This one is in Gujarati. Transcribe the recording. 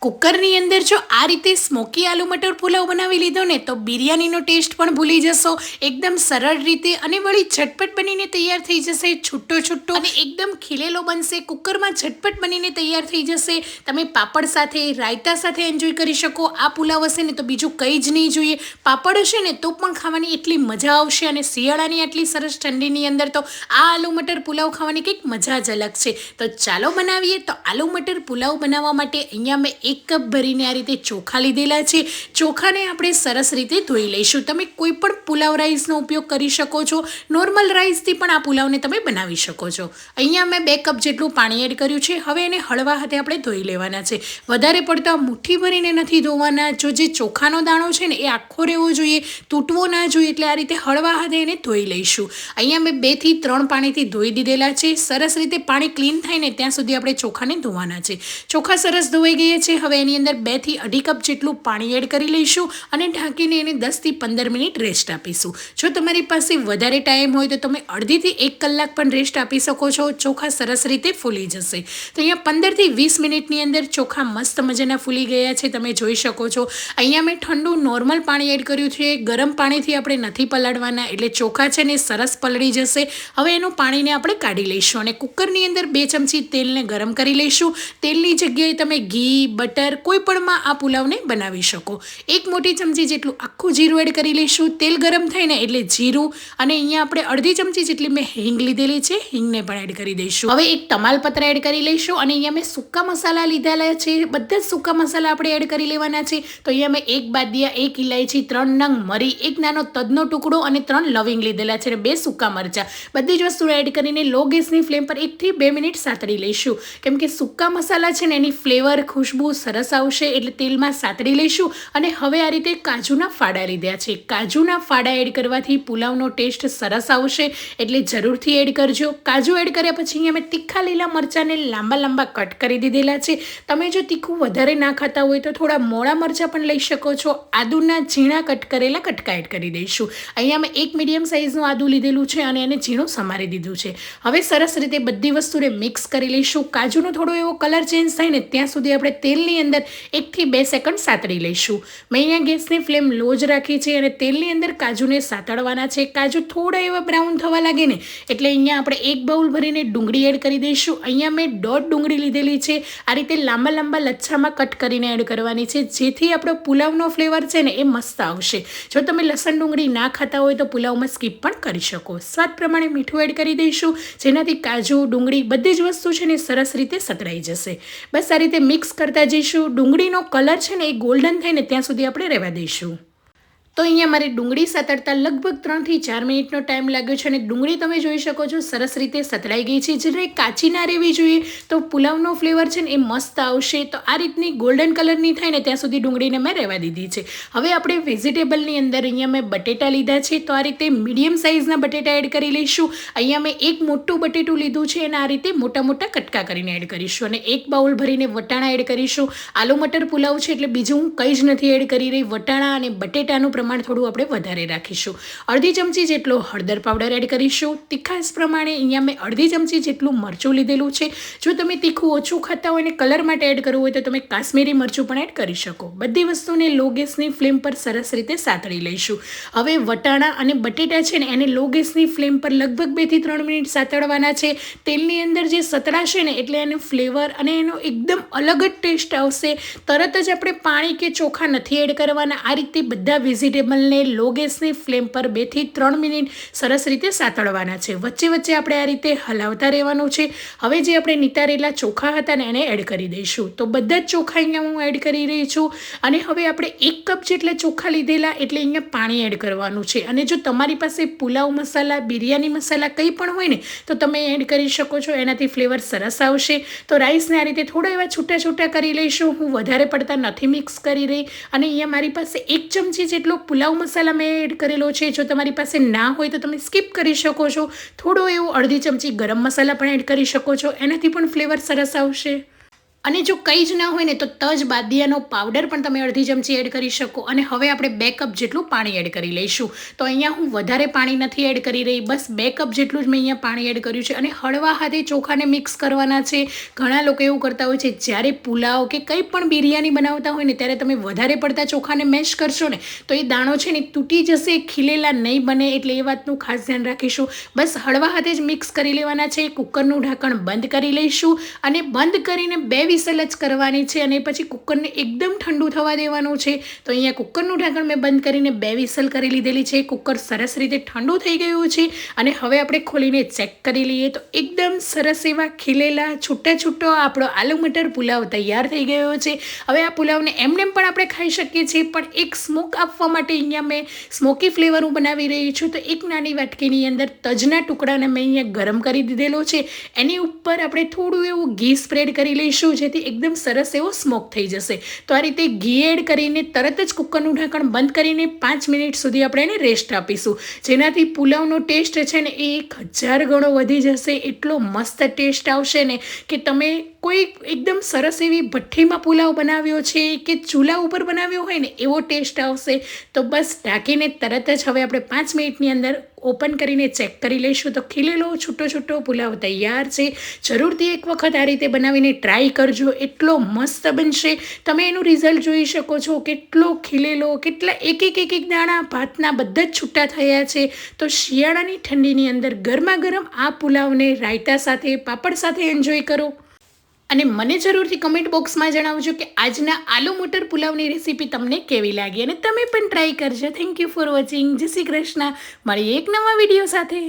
કુકરની અંદર જો આ રીતે સ્મોકી આલુ મટર પુલાવ બનાવી લીધો ને તો બિરયાનીનો ટેસ્ટ પણ ભૂલી જશો. એકદમ સરળ રીતે અને વળી ઝટપટ બનીને તૈયાર થઈ જશે. છૂટો છૂટો અને એકદમ ખીલેલો બનશે. કુકરમાં ઝટપટ બનીને તૈયાર થઈ જશે. તમે પાપડ સાથે, રાયતા સાથે એન્જોય કરી શકો. આ પુલાવ હશે ને તો બીજું કંઈ જ નહીં જોઈએ. પાપડ હશે ને તો પણ ખાવાની એટલી મજા આવશે. અને શિયાળાની આટલી સરસ ઠંડીની અંદર તો આ આલુ મટર પુલાવ ખાવાની કંઈક મજા જ અલગ છે. તો ચાલો બનાવીએ. તો આલુ મટર પુલાવ બનાવવા માટે અહીંયા મેં 1 કપ ભરીને આ રીતે ચોખા લીધેલા છે. ચોખાને આપણે સરસ રીતે ધોઈ લઈશું. તમે કોઈ પણ પુલાવ રાઈસનો ઉપયોગ કરી શકો છો. નોર્મલ રાઈસથી પણ આ પુલાવને તમે બનાવી શકો છો. અહીંયા મેં 2 કપ જેટલું પાણી એડ કર્યું છે. હવે એને હળવા હાથે આપણે ધોઈ લેવાના છે. વધારે પડતા મુઠ્ઠી ભરીને નથી ધોવાના. જે ચોખાનો દાણો છે ને એ આખો રહેવો જોઈએ, તૂટવો ના જોઈએ. એટલે આ રીતે હળવા હાથે એને ધોઈ લઈશું. અહીંયા મેં 2 થી 3 પાણીથી ધોઈ દીધેલા છે. સરસ રીતે પાણી ક્લીન થાય ને ત્યાં સુધી આપણે ચોખાને ધોવાના છે. ચોખા સરસ ધોવાઈ ગયા છે. હવે એની અંદર 2 થી 2.5 કપ જેટલું પાણી એડ કરી લઈશું અને ઢાંકીને એને 10 થી 15 મિનિટ રેસ્ટ આપીશું. જો તમારી પાસે વધારે ટાઈમ હોય તો તમે અડધી થી 1 કલાક પણ રેસ્ટ આપી શકો છો. ચોખા સરસ રીતે ફૂલી જશે. તો અહીંયા 15 થી 20 મિનિટની અંદર ચોખા મસ્ત મજાના ફૂલી ગયા છે. તમે જોઈ શકો છો. અહીંયા મેં ઠંડુ નોર્મલ પાણી એડ કર્યું છે. ગરમ પાણીથી આપણે નથી પલાળવાના, એટલે ચોખા છે ને સરસ પલળી જશે. હવે એનું પાણીને આપણે કાઢી લઈશું અને કુકરની અંદર 2 ચમચી તેલને ગરમ કરી લઈશું. તેલની જગ્યાએ તમે ઘી, બટર કોઈ પણમાં આ પુલાવને બનાવી શકો. 1 મોટી ચમચી જેટલું આખું જીરું એડ કરી લઈશું. તેલ ગરમ થાય ને એટલે જીરું અને અહીંયા આપણે અડધી ચમચી જેટલી મેં હિંગ લીધેલી છે, હિંગને પણ એડ કરી દઈશું. હવે 1 તમાલપત્ર એડ કરી લઈશું અને અહીંયા મેં સૂકા મસાલા લીધેલા છે. બધા જ સૂકા મસાલા આપણે એડ કરી લેવાના છે. તો અહીંયા મેં 1 બાદિયા, 1 ઇલાયચી, 3 નંગ મરી, 1 નાનો તજનો ટુકડો અને 3 લવિંગ લીધેલા છે અને 2 સૂકા મરચાં. બધી જ વસ્તુ એડ કરીને લો ગેસની ફ્લેમ પર 1 થી 2 મિનિટ સાતળી લઈશું. કેમ કે સૂકા મસાલા છે ને એની ફ્લેવર, ખુશ્બુ સરસ આવશે એટલે તેલમાં સાતળી લઈશું. અને હવે આ રીતે કાજુના ફાડા લીધા છે. કાજુના ફાડા એડ કરવાથી પુલાવનો ટેસ્ટ સરસ આવશે, એટલે જરૂરથી એડ કરજો. કાજુ એડ કર્યા પછી અહીંયા મેં તીખા લીલા મરચાંને લાંબા લાંબા કટ કરી દીધેલા છે. તમે જો તીખું વધારે ના ખાતા હોય તો થોડા મોળા મરચાં પણ લઈ શકો છો. આદુના ઝીણા કટ કરેલા કટકા એડ કરી દઈશું. અહીંયા મેં 1 મીડિયમ સાઇઝનું આદુ લીધેલું છે અને એને ઝીણું સમારી દીધું છે. હવે સરસ રીતે બધી વસ્તુને મિક્સ કરી લઈશું. કાજુનો થોડો એવો કલર ચેન્જ થાય ને ત્યાં સુધી આપણે તેલની અંદર 1 થી 2 સેકન્ડ સાતળી લઈશું. મેં અહીંયા ગેસની ફ્લેમ લો જ રાખી છે અને તેલની અંદર કાજુને સાતળવાના છે. કાજુ થોડા એવા બ્રાઉન થવા લાગે ને એટલે અહીંયા આપણે 1 બાઉલ ભરીને ડુંગળી એડ કરી દઈશું. અહીંયા મેં 1.5 ડુંગળી લીધેલી છે. આ રીતે લાંબા લાંબા લચ્છામાં કટ કરીને એડ કરવાની છે, જેથી આપણો પુલાવનો ફ્લેવર છે ને એ મસ્ત આવશે. જો તમે લસણ ડુંગળી ના ખાતા હોય તો પુલાવમાં સ્કીપ પણ કરી શકો. સ્વાદ પ્રમાણે મીઠું એડ કરી દઈશું, જેનાથી કાજુ, ડુંગળી બધી જ વસ્તુ છે ને સરસ રીતે સતળાઈ જશે. બસ આ રીતે મિક્સ કરતા જઈશું. ડુંગળીનો કલર છે ને એ ગોલ્ડન થાય ને ત્યાં સુધી આપણે રહેવા દઈશું. તો અહીંયા મારી ડુંગળી સતળતા લગભગ 3 થી 4 મિનિટનો ટાઈમ લાગ્યો છે અને ડુંગળી તમે જોઈ શકો છો સરસ રીતે સતળાઈ ગઈ છે. જ્યારે કાચી ના રહેવી જોઈએ તો પુલાવનો ફ્લેવર છે ને એ મસ્ત આવશે. તો આ રીતની ગોલ્ડન કલરની થાય ને ત્યાં સુધી ડુંગળીને મેં રહેવા દીધી છે. હવે આપણે વેજીટેબલની અંદર અહીંયા મેં બટેટા લીધા છે. તો આ રીતે મીડિયમ સાઇઝના બટેટા એડ કરી લઈશું. અહીંયા મેં 1 મોટું બટેટું લીધું છે અને આ રીતે મોટા મોટા કટકા કરીને એડ કરીશું અને 1 બાઉલ ભરીને વટાણા એડ કરીશું. આલુ મટર પુલાવ છે એટલે બીજું હું કંઈ જ નથી એડ કરી રહી. વટાણા અને બટેટાનું પ્રમાણ થોડું આપણે વધારે રાખીશું. અડધી ચમચી જેટલો હળદર પાવડર એડ કરીશું. તીખાશ પ્રમાણે અહીંયા મેં અડધી ચમચી જેટલું મરચું લીધેલું છે. જો તમે તીખું ઓછું ખાતા હોય અને કલર માટે એડ કરવું હોય તો તમે કાશ્મીરી મરચું પણ એડ કરી શકો. બધી વસ્તુને લો ગેસની ફ્લેમ પર સરસ રીતે સાતળી લઈશું. હવે વટાણા અને બટેટા છે ને એને લો ગેસની ફ્લેમ પર લગભગ 2 થી 3 મિનિટ સાતળવાના છે. તેલની અંદર જે સતળાશે ને એટલે એનું ફ્લેવર અને એનો એકદમ અલગ જ ટેસ્ટ આવશે. તરત જ આપણે પાણી કે ચોખા નથી એડ કરવાના. આ રીતે બધા વેજીટેબલને લો ગેસની ફ્લેમ પર 2 થી 3 મિનિટ સરસ રીતે સાતળવાના છે. વચ્ચે વચ્ચે આપણે આ રીતે હલાવતા રહેવાનું છે. હવે જે આપણે નિતારેલા ચોખા હતા ને એને એડ કરી દઈશું. તો બધા જ ચોખા અહીંયા હું એડ કરી રહી છું અને હવે આપણે 1 કપ જેટલા ચોખા લીધેલા એટલે અહીંયા પાણી એડ કરવાનું છે. અને જો તમારી પાસે પુલાવ મસાલા, બિરયાની મસાલા કંઈ પણ હોય ને તો તમે એડ કરી શકો છો. એનાથી ફ્લેવર સરસ આવશે. તો રાઈસને આ રીતે થોડા એવા છૂટા છૂટા કરી લઈશું. હું વધારે પડતા નથી મિક્સ કરી રહી. અને અહીંયા મારી પાસે 1 ચમચી જેટલો પુલાવ મસાલા મેં એડ કરેલો છે. જો તમારી પાસે ના હોય તો તમે સ્કીપ કરી શકો છો. થોડો એવો અડધી ચમચી ગરમ મસાલા પણ એડ કરી શકો છો. એનાથી પણ ફ્લેવર સરસ આવશે. અને જો કંઈ જ ના હોય ને તો તજ બાદિયાનો પાવડર પણ તમે અડધી ચમચી એડ કરી શકો. અને હવે આપણે 2 કપ જેટલું પાણી એડ કરી લઈશું. તો અહીંયા હું વધારે પાણી નથી એડ કરી રહી, બસ 2 કપ જેટલું જ મેં અહીંયા પાણી એડ કર્યું છે. અને હળવા હાથે ચોખાને મિક્સ કરવાના છે. ઘણા લોકો એવું કરતા હોય છે, જ્યારે પુલાવ કે કંઈ પણ બિરયાની બનાવતા હોય ને ત્યારે તમે વધારે પડતા ચોખાને મેશ કરશો ને તો એ દાણો છે ને તૂટી જશે, ખીલેલા નહીં બને. એટલે એ વાતનું ખાસ ધ્યાન રાખીશું. બસ હળવા હાથે જ મિક્સ કરી લેવાના છે. કુકરનું ઢાંકણ બંધ કરી લઈશું અને બંધ કરીને 2 વિસલ જ કરવાની છે. અને પછી કુકરને એકદમ ઠંડુ થવા દેવાનું છે. તો અહીંયા કુકરનું ઢાંકણ મેં બંધ કરીને 2 વિસલ કરી લીધેલી છે. કુકર સરસ રીતે ઠંડુ થઈ ગયું છે. અને હવે આપણે ખોલીને ચેક કરી લઈએ તો એકદમ સરસ એવા ખીલેલા છૂટો આપણો આલુ મટર પુલાવ તૈયાર થઈ ગયો છે. હવે આ પુલાવને એમનેમ પણ આપણે ખાઈ શકીએ છીએ, પણ એક સ્મોક આપવા માટે અહીંયા મેં સ્મોકી ફ્લેવર હું બનાવી રહી છું. તો એક નાની વાટકીની અંદર તજના ટુકડાને મેં અહીંયા ગરમ કરી દીધેલો છે. એની ઉપર આપણે થોડું એવું ઘી સ્પ્રેડ કરી લઈશું, જેથી એકદમ સરસ એવો સ્મોક થઈ જશે. તો આ રીતે ઘી એડ કરીને તરત જ કુકરનું ઢાંકણ બંધ કરીને 5 મિનિટ સુધી આપણે એને રેસ્ટ આપીશું, જેનાથી પુલાવનો ટેસ્ટ છે ને એ 1000 ગણો વધી જશે. એટલો મસ્ત ટેસ્ટ આવશે ને કે તમે કોઈ એકદમ સરસ એવી ભઠ્ઠીમાં પુલાવ બનાવ્યો છે કે ચૂલા ઉપર બનાવ્યો હોય ને એવો ટેસ્ટ આવશે. તો બસ ઢાંકીને તરત જ હવે આપણે 5 મિનિટની અંદર ઓપન કરીને ચેક કરી લઈશું. તો ખીલેલો છૂટો પુલાવ તૈયાર છે. જરૂરથી એક વખત આ રીતે બનાવીને ટ્રાય કરજો, એટલો મસ્ત બનશે. તમે એનું રિઝલ્ટ જોઈ શકો છો, કેટલો ખીલેલો, કેટલા એક દાણા ભાતના બધા જ છૂટા થયા છે. તો શિયાળાની ઠંડીની અંદર ગરમા ગરમ આ પુલાવને રાયતા સાથે, પાપડ સાથે એન્જોય કરો. અને મને જરૂરથી કમેન્ટ બોક્સમાં જણાવજો કે આજના આલુ મટર પુલાવની રેસીપી તમને કેવી લાગી, અને તમે પણ ટ્રાય કરજો. Thank you for watching. જય શ્રી કૃષ્ણ. મળીએ એક નવા વિડીયો સાથે.